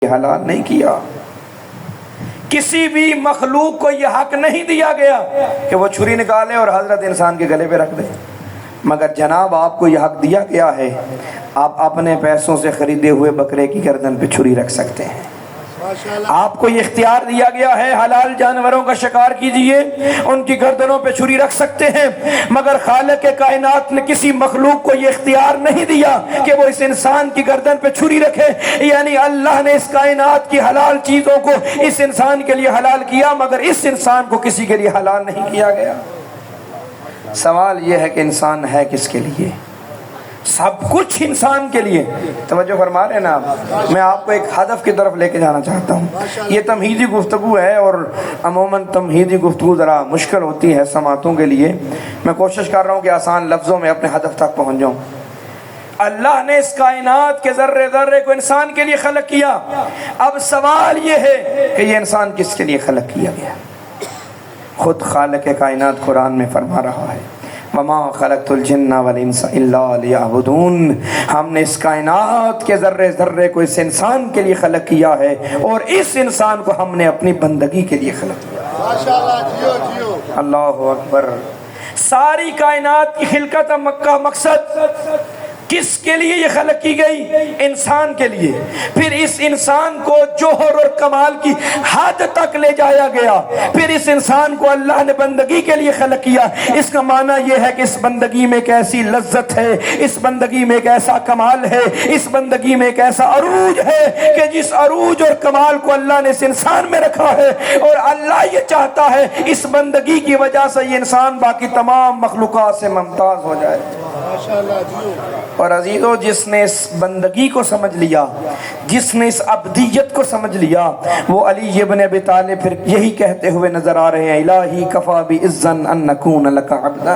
حلال نہیں کیا۔ کسی بھی مخلوق کو یہ حق نہیں دیا گیا کہ وہ چھری نکالے اور حضرت انسان کے گلے پہ رکھ دے، مگر جناب آپ کو یہ حق دیا گیا ہے، آپ اپنے پیسوں سے خریدے ہوئے بکرے کی گردن پہ چھری رکھ سکتے ہیں۔ آپ کو یہ اختیار دیا گیا ہے، حلال جانوروں کا شکار کیجئے، ان کی گردنوں پہ چھری رکھ سکتے ہیں، مگر خالق کائنات نے کسی مخلوق کو یہ اختیار نہیں دیا کہ وہ اس انسان کی گردن پہ چھری رکھے۔ یعنی اللہ نے اس کائنات کی حلال چیزوں کو اس انسان کے لیے حلال کیا، مگر اس انسان کو کسی کے لیے حلال نہیں کیا گیا۔ سوال یہ ہے کہ انسان ہے کس کے لیے؟ سب کچھ انسان کے لیے۔ توجہ فرما رہے ہیں نا آپ؟ میں آپ کو ایک ہدف کی طرف لے کے جانا چاہتا ہوں۔ یہ تمہیدی گفتگو ہے، اور عموماً تمہیدی گفتگو ذرا مشکل ہوتی ہے سماعتوں کے لیے۔ میں کوشش کر رہا ہوں کہ آسان لفظوں میں اپنے ہدف تک پہنچ جاؤں۔ اللہ نے اس کائنات کے ذرے ذرے کو انسان کے لیے خلق کیا۔ اب سوال یہ ہے کہ یہ انسان کس کے لیے خلق کیا گیا؟ خود خالق کائنات قرآن میں فرما رہا ہے، وما خلقت الجن والانس الا لیعبدون۔ ہم نے اس کائنات کے ذرے ذرے کو اس انسان کے لیے خلق کیا ہے، اور اس انسان کو ہم نے اپنی بندگی کے لیے خلق کیا۔ ماشاءاللہ، جیو جیو، اللہ اکبر۔ ساری کائنات کی خلقت کا مقصد کس کے لیے یہ خلق کی گئی؟ انسان کے لیے۔ پھر اس انسان کو جوہر اور کمال کی حد تک لے جایا گیا، پھر اس انسان کو اللہ نے بندگی کے لیے خلق کیا۔ اس کا معنی یہ ہے کہ اس بندگی میں ایک ایسی لذت ہے، اس بندگی میں ایک ایسا کمال ہے، اس بندگی میں ایک ایسا عروج ہے کہ جس عروج اور کمال کو اللہ نے اس انسان میں رکھا ہے، اور اللہ یہ چاہتا ہے اس بندگی کی وجہ سے یہ انسان باقی تمام مخلوقات سے ممتاز ہو جائے۔ اور عزیزو، جس نے اس بندگی کو سمجھ لیا، جس نے اس عبدیت کو سمجھ لیا، وہ علی ابن ابی طالب پھر یہی کہتے ہوئے نظر آ رہے ہیں، الہی کفا بعزن ان نکون لک عبدا۔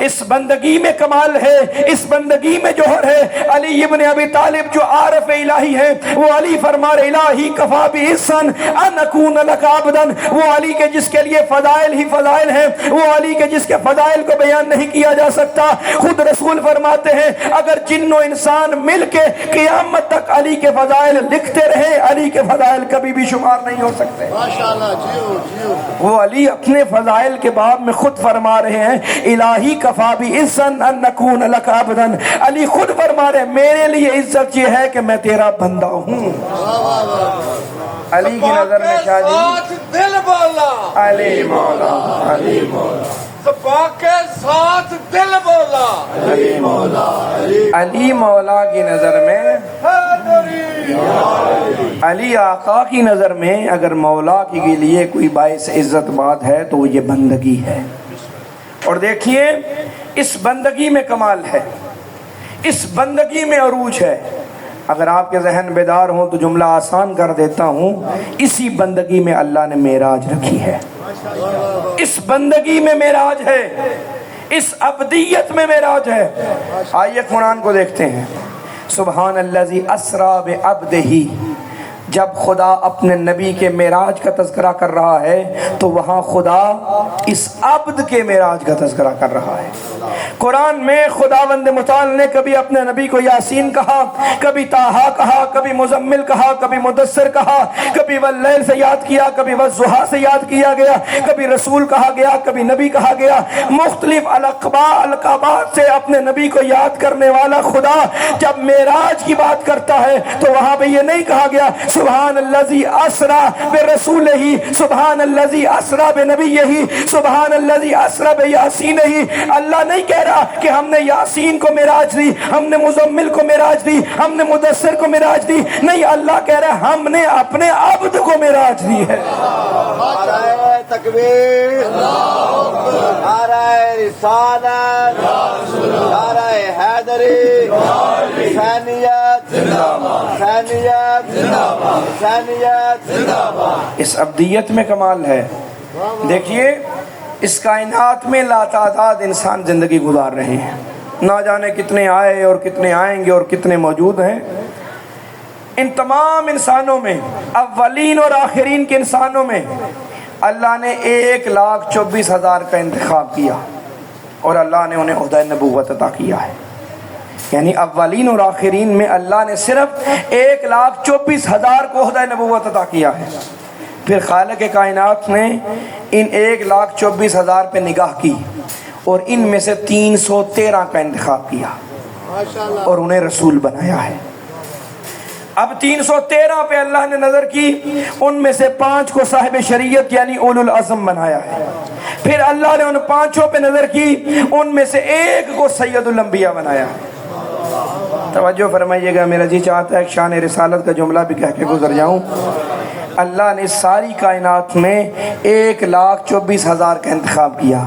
اس بندگی میں کمال ہے، اس بندگی میں جوہر ہے۔ علی ابن ابی طالب جو عارف الہی ہے، وہ علی فرما رہے، الہی کفا بعزن ان نکون لک عبدا۔ وہ علی کے جس کے لیے فضائل ہی فضائل ہیں، وہ علی کے جس کے فضائل کو بیان نہیں کیا جا سکتا۔ خود رسول فرماتے ہیں، اگر جن و انسان مل کے قیامت تک علی کے فضائل لکھتے رہے، علی کے فضائل کبھی بھی شمار نہیں ہو سکتے۔ ماشاءاللہ، جیو جیو۔ وہ علی اپنے فضائل کے باب میں خود فرما رہے ہیں، الہی کفا بعزن ان نکون لک عبدا۔ علی خود فرما رہے ہیں، میرے لیے عزت یہ ہے کہ میں تیرا بندہ ہوں۔ علی کی نظر میں کیا جی؟ دل مولا علی مولا، علی مولا صفا کے ساتھ دل مولا، علی مولا، علی مولا کی نظر میں، علی آقا کی نظر میں اگر مولا کے لیے کوئی باعث عزت بات ہے تو وہ یہ بندگی ہے۔ اور دیکھیے، اس بندگی میں کمال ہے، اس بندگی میں عروج ہے۔ اگر آپ کے ذہن بیدار ہوں تو جملہ آسان کر دیتا ہوں، اسی بندگی میں اللہ نے معراج رکھی ہے، اس بندگی میں معراج ہے، اس عبدیت میں معراج ہے۔ آئیے قرآن کو دیکھتے ہیں۔ سبحان الذی اسری بعبدہ، جب خدا اپنے نبی کے معراج کا تذکرہ کر رہا ہے تو وہاں خدا اس عبد کے معراج کا تذکرہ کر رہا ہے۔ قرآن میں خداوند متعال نے کبھی اپنے نبی کو یاسین کہا، کبھی طٰہٰ کہا، کبھی مزمل کہا، کبھی مدثر کہا، کبھی واللیل سے یاد کیا، کبھی والضحیٰ سے یاد کیا گیا، کبھی رسول کہا گیا، کبھی نبی کہا گیا۔ مختلف القابات سے اپنے نبی کو یاد کرنے والا خدا جب معراج کی بات کرتا ہے تو وہاں پہ یہ نہیں کہا گیا سبحان الذی اسری برسولہ، سبحان الذی اسری بنبیہ، سبحان الذی اسری بیاسینہ۔ اللہ نہیں کہہ رہا کہ ہم نے یاسین کو معراج دی، ہم نے مزمل کو معراج دی، ہم نے مدثر کو معراج دی، نہیں، اللہ کہہ رہا ہے ہم نے اپنے عبد کو معراج دی ہے۔ نعرہ تکبیر، نعرہ رسالت، نعرہ حیدری، حسینیت، حسینیت، حسینیت۔ اس عبدیت میں کمال ہے۔ دیکھیے، اس کائنات میں لاتعداد انسان زندگی گزار رہے ہیں، نہ جانے کتنے آئے اور کتنے آئیں گے اور کتنے موجود ہیں۔ ان تمام انسانوں میں، اولین اور آخرین کے انسانوں میں، اللہ نے 1,24,000 کا انتخاب کیا اور اللہ نے انہیں عہدہ نبوت عطا کیا ہے۔ یعنی اولین اور آخرین میں اللہ نے صرف 1,24,000 کو عہدہ نبوت عطا کیا ہے۔ پھر خالق کائنات نے ان 1,24,000 پہ نگاہ کی اور ان میں سے 313 کا انتخاب کیا اور انہیں رسول بنایا ہے۔ اب 313 پہ اللہ نے نظر کی، ان میں سے 5 کو صاحب شریعت یعنی اولو العزم بنایا ہے۔ پھر اللہ نے ان 5 پہ نظر کی، ان میں سے 1 کو سید الانبیاء بنایا ہے۔ توجہ فرمائیے گا، میرا جی چاہتا ہے کہ شان رسالت کا جملہ بھی کہہ کے گزر جاؤں۔ اللہ نے ساری کائنات میں 1,24,000 کا انتخاب کیا۔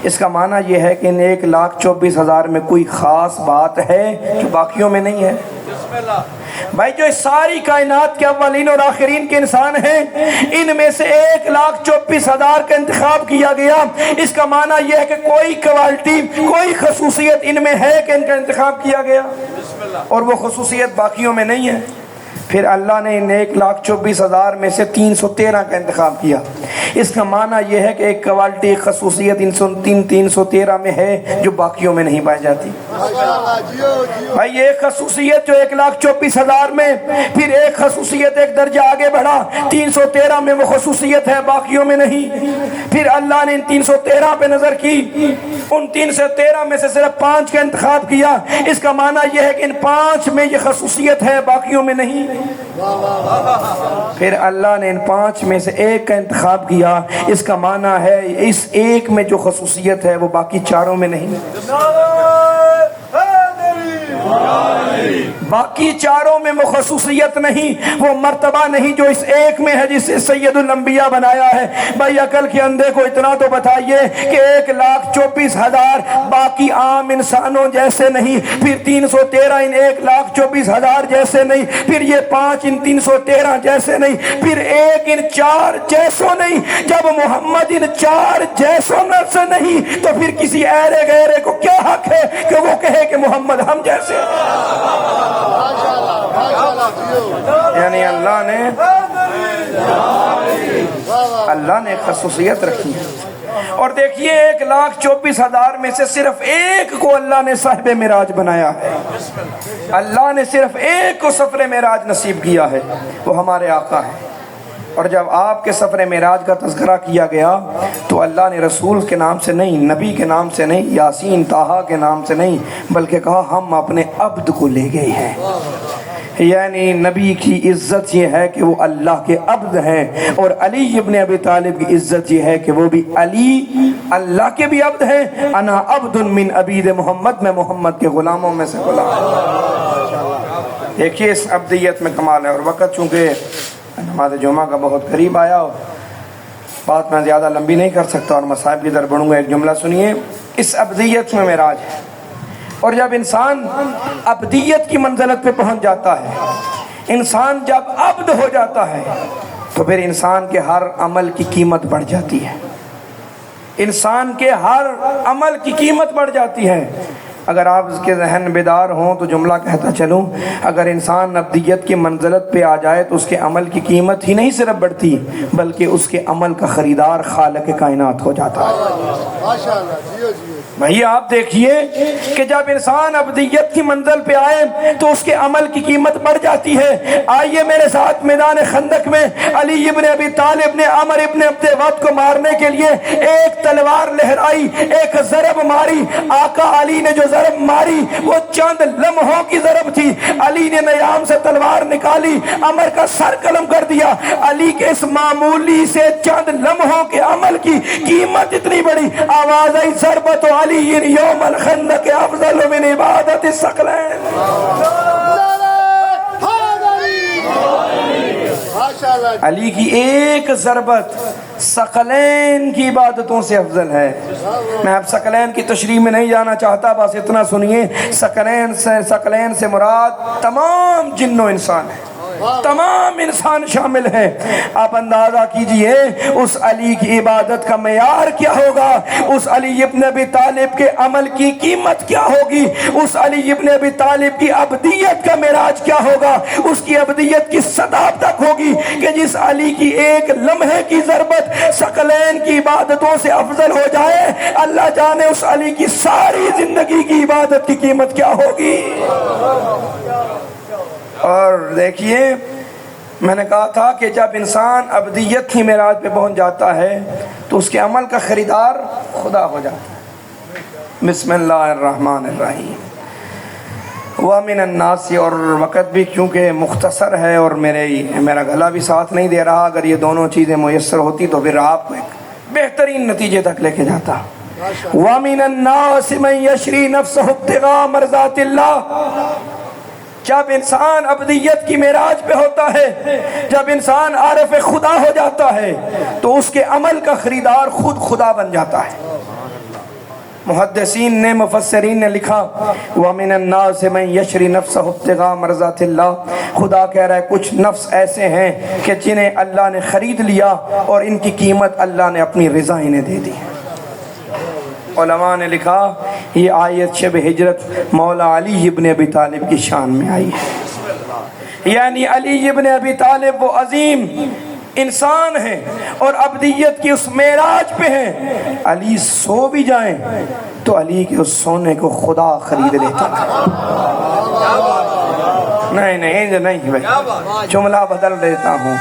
اس کا معنی یہ ہے کہ ان 1,24,000 میں کوئی خاص بات ہے جو باقیوں میں نہیں ہے۔ بھائی جو اس ساری کائنات کے اولین اور آخرین کے انسان ہیں، ان میں سے 1,24,000 کا انتخاب کیا گیا۔ اس کا معنی یہ ہے کہ کوئی کوالٹی، کوئی خصوصیت ان میں ہے کہ ان کا انتخاب کیا گیا اور وہ خصوصیت باقیوں میں نہیں ہے۔ پھر اللہ نے ان 1,24,000 میں سے 313 کا انتخاب کیا۔ اس کا معنی یہ ہے کہ ایک کوالٹی، ایک خصوصیت ان 313 میں ہے جو باقیوں میں نہیں پائی جاتی۔ بھائی ایک خصوصیت جو 1,24,000 میں، پھر ایک خصوصیت ایک درجہ آگے بڑھا، 313 میں وہ خصوصیت ہے، باقیوں میں نہیں۔ پھر اللہ نے ان 313 پہ نظر کی، ان 313 میں سے صرف 5 کا انتخاب کیا۔ اس کا معنی یہ ہے کہ ان 5 میں یہ خصوصیت ہے، باقیوں میں نہیں۔ پھر اللہ نے ان 5 میں سے 1 کا انتخاب کیا۔ اس کا معنی ہے اس 1 میں جو خصوصیت ہے وہ باقی 4 میں نہیں۔ باقی 4 میں وہ خصوصیت نہیں، وہ مرتبہ نہیں جو اس 1 میں ہے جسے سید الانبیاء بنایا ہے۔ بھائی عقل کے اندھے کو اتنا تو بتائیے کہ 1,24,000 باقی عام انسانوں جیسے نہیں، پھر 313 ان 1,24,000 جیسے نہیں، پھر یہ 5 ان 313 جیسے نہیں، پھر 1 ان 4 جیسوں نہیں۔ جب محمد ان 4 جیسوں میں سے نہیں تو پھر کسی ایرے غیرے کو کیا حق ہے کہ وہ کہے کہ محمد ہم جیسے؟ یعنی اللہ نے خصوصیت رکھی ہے۔ اور دیکھیے 1,24,000 میں سے صرف 1 کو اللہ نے صاحب معراج بنایا ہے۔ اللہ نے صرف 1 کو سفر معراج نصیب کیا ہے، وہ ہمارے آقا ہے۔ اور جب آپ کے سفر معراج کا تذکرہ کیا گیا تو اللہ نے رسول کے نام سے نہیں، نبی کے نام سے نہیں، یاسین طٰہٰ کے نام سے نہیں، بلکہ کہا ہم اپنے عبد کو لے گئے ہیں۔ یعنی نبی کی عزت یہ ہے کہ وہ اللہ کے عبد ہیں، اور علی ابن ابی طالب کی عزت یہ ہے کہ وہ بھی علی اللہ کے بھی عبد ہیں۔ انا عبد من عبید محمد، میں محمد کے غلاموں میں سے غلام ہوں۔ دیکھیے اس عبدیت میں کمال ہے۔ اور وقت چونکہ نماز جمعہ کا بہت قریب آیا، بات میں زیادہ لمبی نہیں کر سکتا اور مصائب کی طرف بڑھوں گا۔ ایک جملہ سنیے، اس عبدیت میں معراج ہے۔ اور جب انسان عبدیت کی منزلت پہ پہنچ جاتا ہے، انسان جب عبد ہو جاتا ہے تو پھر انسان کے ہر عمل کی قیمت بڑھ جاتی ہے۔ انسان کے ہر عمل کی قیمت بڑھ جاتی ہے۔ اگر آپ اس کے ذہن بیدار ہوں تو جملہ کہتا چلوں، اگر انسان عبدیت کی منزلت پہ آ جائے تو اس کے عمل کی قیمت ہی نہیں صرف بڑھتی، بلکہ اس کے عمل کا خریدار خالق کائنات ہو جاتا ہے۔ بھائی آپ دیکھیے کہ جب انسان عبدیت کی منزل پہ آئے تو اس کے عمل کی قیمت بڑھ جاتی ہے۔ آئیے میرے ساتھ میدان خندق میں علی ابن ابی طالب نے عمر ابن عبد ود کو مارنے کے لیے ایک تلوار لہرائی، ایک ضرب ماری۔ آقا علی نے جو ضرب ماری وہ چند لمحوں کی ضرب تھی۔ علی نے نیام سے تلوار نکالی، عمر کا سر قلم کر دیا۔ علی کے اس معمولی سے چند لمحوں کے عمل کی قیمت اتنی بڑی، آواز آئی ضربت علی یوم الخندق افضل من عبادت الثقلین۔ علی کی ایک ضربت ثقلین کی عبادتوں سے افضل ہے۔ میں اب ثقلین کی تشریح میں نہیں جانا چاہتا، بس اتنا سنیے، ثقلین سے مراد تمام جن و انسان ہے۔ تمام انسان شامل ہیں۔ آپ اندازہ کیجئے اس علی کی عبادت کا معیار کیا ہوگا، اس علی ابن ابی طالب کے عمل کی قیمت کیا ہوگی، اس علی ابن ابی طالب کی ابدیت کا معراج کیا ہوگا، اس کی ابدیت کی سطح تک ہوگی کہ جس علی کی ایک لمحے کی ضربت ثقلین کی عبادتوں سے افضل ہو جائے، اللہ جانے اس علی کی ساری زندگی کی عبادت کی قیمت کیا ہوگی۔ اور دیکھیے میں نے کہا تھا کہ جب انسان ابدیت کی معراج پہ پہنچ جاتا ہے تو اس کے عمل کا خریدار خدا ہو جاتا ہے۔ بسم اللہ الرحمن الرحیم۔ وَمِنَ النَّاسِ، اور وقت بھی کیونکہ مختصر ہے اور میرا گلا بھی ساتھ نہیں دے رہا، اگر یہ دونوں چیزیں میسر ہوتی تو پھر آپ کو ایک بہترین نتیجے تک لے کے جاتا۔ وَمِنَ النَّاسِ مَن يَشْرِي نَفْسَهُ ابْتِغَاءَ مَرْضَاتِ اللَّهِ۔ جب انسان ابدیت کی معراج پہ ہوتا ہے، جب انسان عارف خدا ہو جاتا ہے تو اس کے عمل کا خریدار خود خدا بن جاتا ہے۔ محدثین نے، مفسرین نے لکھا وَمِنَ النَّاسِ مَن يَشْرِي نَفْسَهُ ابْتِغَاءَ مَرْضَاتِ اللَّهِ، خدا کہہ رہا ہے کچھ نفس ایسے ہیں کہ جنہیں اللہ نے خرید لیا اور ان کی قیمت اللہ نے اپنی رضا انہیں دے دی۔ علماء نے لکھا یہ آیت شب ہجرت مولا علی ابن ابی طالب کی شان میں آئی ہے، یعنی علی ابن ابی طالب وہ عظیم انسان ہیں اور ابدیت کی اس معراج پہ ہیں، علی سو بھی جائیں تو علی کے اس سونے کو خدا خرید لیتا ہے۔ نہیں بھائی، جملہ بدل دیتا ہوں۔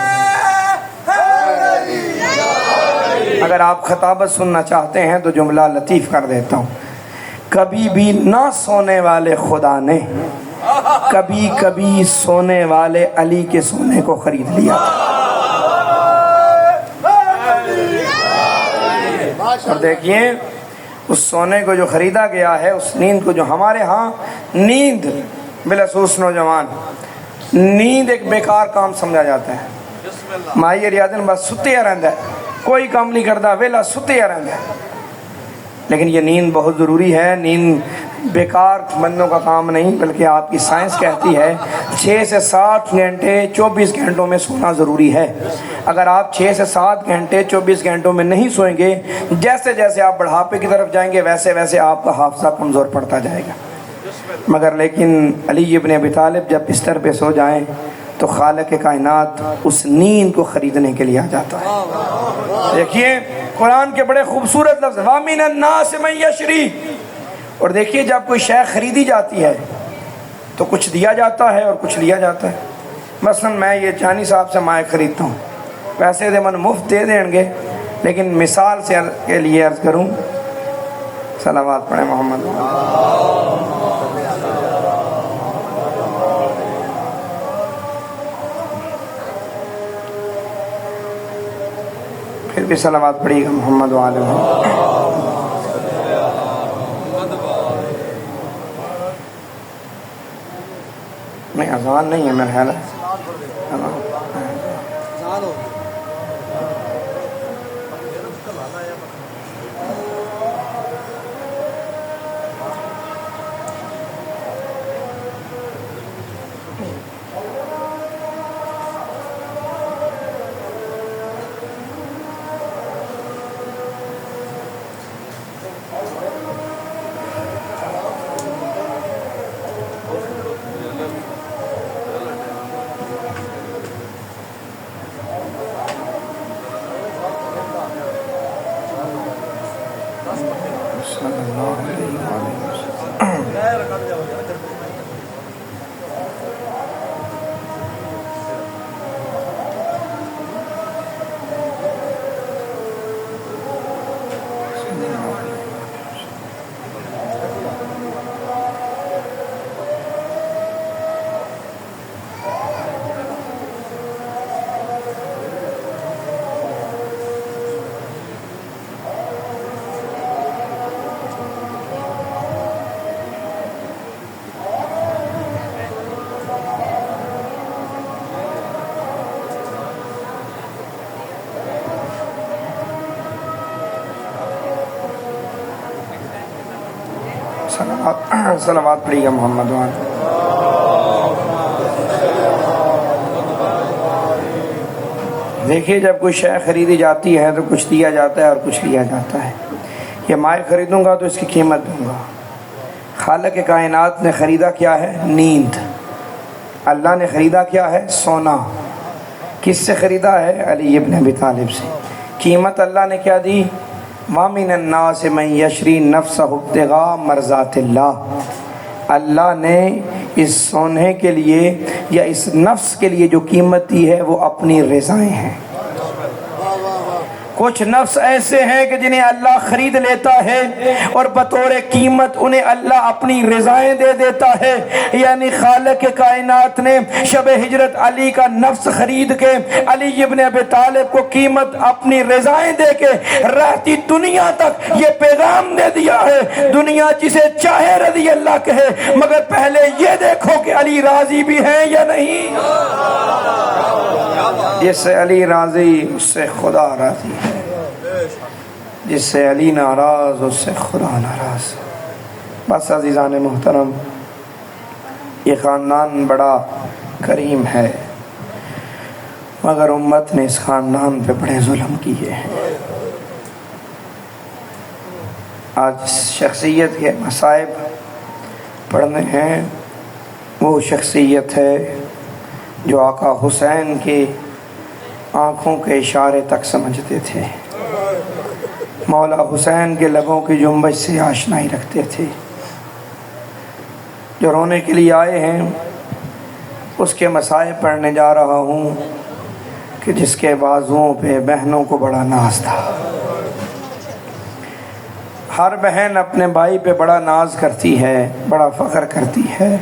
اگر آپ خطابت سننا چاہتے ہیں تو جملہ لطیف کر دیتا ہوں۔ کبھی بھی نہ سونے والے خدا نے کبھی کبھی سونے والے علی کے سونے کو خرید لیا۔ اور دیکھیے اس سونے کو جو خریدا گیا ہے، اس نیند کو جو ہمارے ہاں نیند بالخصوص نوجوان نیند ایک بیکار کام سمجھا جاتا ہے۔ مائی ریاضن بس ستے رہتا ہے، کوئی کام نہیں کرتا، ویلا ستے رہتا ہے، لیکن یہ نیند بہت ضروری ہے۔ نیند بیکار بندوں کا کام نہیں، بلکہ آپ کی سائنس کہتی ہے 6 سے 7 گھنٹے 24 گھنٹوں میں سونا ضروری ہے۔ اگر آپ 6 سے 7 گھنٹے 24 گھنٹوں میں نہیں سوئیں گے، جیسے جیسے آپ بڑھاپے کی طرف جائیں گے ویسے ویسے آپ کا حافظہ کمزور پڑتا جائے گا۔ مگر لیکن علی ابن ابی طالب جب بستر پہ سو جائیں تو خالق کائنات اس نیند کو خریدنے کے لیے آ جاتا ہے۔ دیکھیے قرآن کے بڑے خوبصورت لفظ وَمِنَ النَّاسِ مَن يَشْرِي، اور دیکھیے جب کوئی شے خریدی جاتی ہے تو کچھ دیا جاتا ہے اور کچھ لیا جاتا ہے۔ مثلا میں یہ چانی صاحب سے مائک خریدتا ہوں، پیسے دے من مفت دے دیں گے، لیکن مثال سے کے لیے عرض کروں، صلوات پڑھیں محمد۔ پھر بھی صلوات پڑھیے گا محمد وآلہ محمد۔ نہیں اذان نہیں ہے میرا خیال ہے۔ صلوات پڑھیے محمد وآلہ۔ دیکھیے جب کوئی شے خریدی جاتی ہے تو کچھ دیا جاتا ہے اور کچھ لیا جاتا ہے. یہ مائل خریدوں گا تو اس کی قیمت دوں گا. خالق کائنات نے خریدا کیا ہے؟ نیند. اللہ نے خریدا کیا ہے؟ سونا. کس سے خریدا ہے؟ علی ابن ابی طالب سے. قیمت اللہ نے کیا دی؟ وَمِنَ النَّاسِ مَن يَشْرِي نَفْسَهُ ابْتِغَاءَ مَرْضَاتِ اللَّهِ. اللہ نے اس سونے کے لیے یا اس نفس کے لیے جو قیمت دی ہے وہ اپنی رضائیں ہیں. کچھ نفس ایسے ہیں کہ جنہیں اللہ خرید لیتا ہے اور بطور قیمت انہیں اللہ اپنی رضائیں دے دیتا ہے. یعنی خالق کائنات نے شب ہجرت علی کا نفس خرید کے علی ابن ابی طالب کو قیمت اپنی رضائیں دے کے رہتی دنیا تک یہ پیغام دے دیا ہے. دنیا جسے چاہے رضی اللہ کہے، مگر پہلے یہ دیکھو کہ علی راضی بھی ہیں یا نہیں. جس سے علی راضی اس سے خدا راضی ہے، جس سے علی ناراض اس سے خدا ناراض. بس عزیزان محترم، یہ خاندان بڑا کریم ہے، مگر امت نے اس خاندان پہ بڑے ظلم کیے ہیں. آج شخصیت کے مصائب پڑھنے ہیں. وہ شخصیت ہے جو آقا حسین کے آنکھوں کے اشارے تک سمجھتے تھے، مولا حسین کے لبوں کی جنبش سے آشنائی رکھتے تھے. جو رونے کے لیے آئے ہیں اس کے مصائب پڑھنے جا رہا ہوں کہ جس کے بازوؤں پہ بہنوں کو بڑا ناز تھا. ہر بہن اپنے بھائی پہ بڑا ناز کرتی ہے، بڑا فخر کرتی ہے،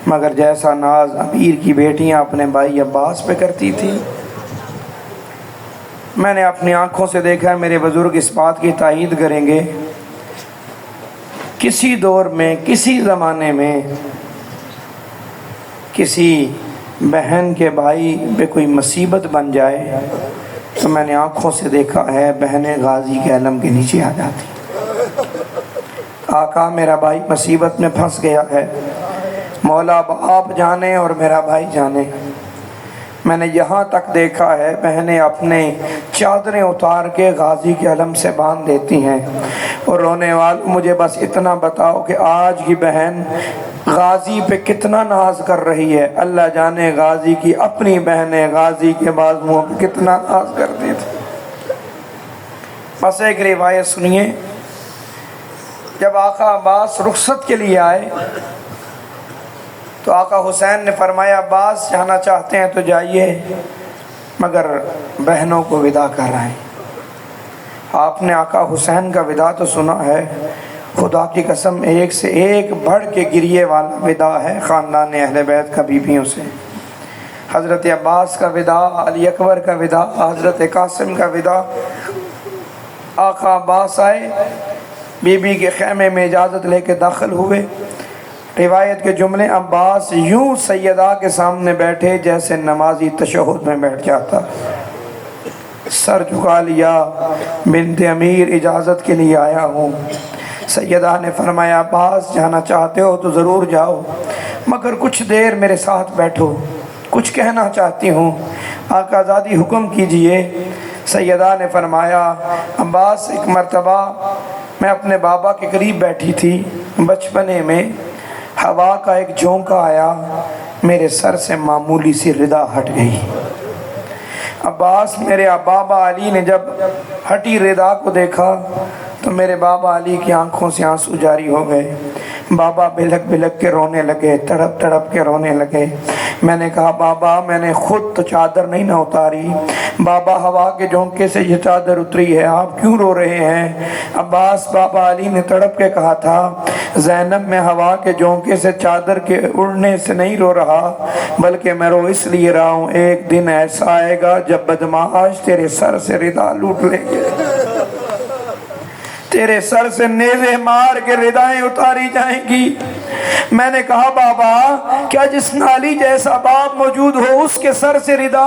مگر جیسا ناز امیر کی بیٹیاں اپنے بھائی عباس پہ کرتی تھی. میں نے اپنی آنکھوں سے دیکھا ہے، میرے بزرگ اس بات کی تائید کریں گے، کسی دور میں، کسی زمانے میں کسی بہن کے بھائی پہ کوئی مصیبت بن جائے تو میں نے آنکھوں سے دیکھا ہے بہنیں غازی کے علم کے نیچے آ جاتی. آقا میرا بھائی مصیبت میں پھنس گیا ہے، مولا آپ جانے اور میرا بھائی جانے. میں نے یہاں تک دیکھا ہے بہنیں اپنے چادریں اتار کے غازی کے علم سے باندھ دیتی ہیں اور رونے والوں مجھے بس اتنا بتاؤ کہ آج کی بہن غازی پہ کتنا ناز کر رہی ہے. اللہ جانے غازی کی اپنی بہنیں غازی کے بازوؤں پہ کتنا ناز کرتی تھی. بس ایک روایت سنیے. جب آقا عباس رخصت کے لیے آئے تو آقا حسین نے فرمایا عباس جانا چاہتے ہیں تو جائیے، مگر بہنوں کو ودا کر رہے ہیں. آپ نے آقا حسین کا ودا تو سنا ہے، خدا کی قسم ایک سے ایک بڑھ کے گریے والا ودا ہے خاندان اہل بیت کا بیویوں سے. حضرت عباس کا ودا، علی اکبر کا ودا، حضرت قاسم کا ودا. آقا عباس آئے، بی بی کے خیمے میں اجازت لے کے داخل ہوئے. روایت کے جملے، عباس یوں سیدہ کے سامنے بیٹھے جیسے نمازی تشہد میں بیٹھ جاتا. سر جھکا لیا، بنت امیر اجازت کے لیے آیا ہوں. سیدہ نے فرمایا عباس جانا چاہتے ہو تو ضرور جاؤ، مگر کچھ دیر میرے ساتھ بیٹھو، کچھ کہنا چاہتی ہوں. آقا زادی حکم کیجئے. سیدہ نے فرمایا عباس ایک مرتبہ میں اپنے بابا کے قریب بیٹھی تھی، بچپنے میں ہوا کا ایک جھونکا آیا، میرے سر سے معمولی سی ردا ہٹ گئی. عباس میرے بابا علی نے جب ہٹی ردا کو دیکھا تو میرے بابا علی کی آنکھوں سے آنسو جاری ہو گئے. بابا بلک بلک کے رونے لگے، تڑپ تڑپ کے رونے لگے. میں نے کہا بابا میں نے خود تو چادر نہیں نہ اتاری، بابا ہوا کے جھونکے سے یہ چادر اتری ہے، آپ کیوں رو رہے ہیں؟ عباس بابا علی نے تڑپ کے کہا تھا زینب میں ہوا کے جھونکے سے چادر کے اڑنے سے نہیں رو رہا، بلکہ میں رو اس لیے رہا ہوں ایک دن ایسا آئے گا جب بدمعاش تیرے سر سے ردا لوٹ لیں گے، تیرے سر سے نیزے مار کے ردائیں اتاری جائیں گی. میں نے کہا بابا کیا جس نالی جیسا باپ موجود ہو اس کے سر سے ردا؟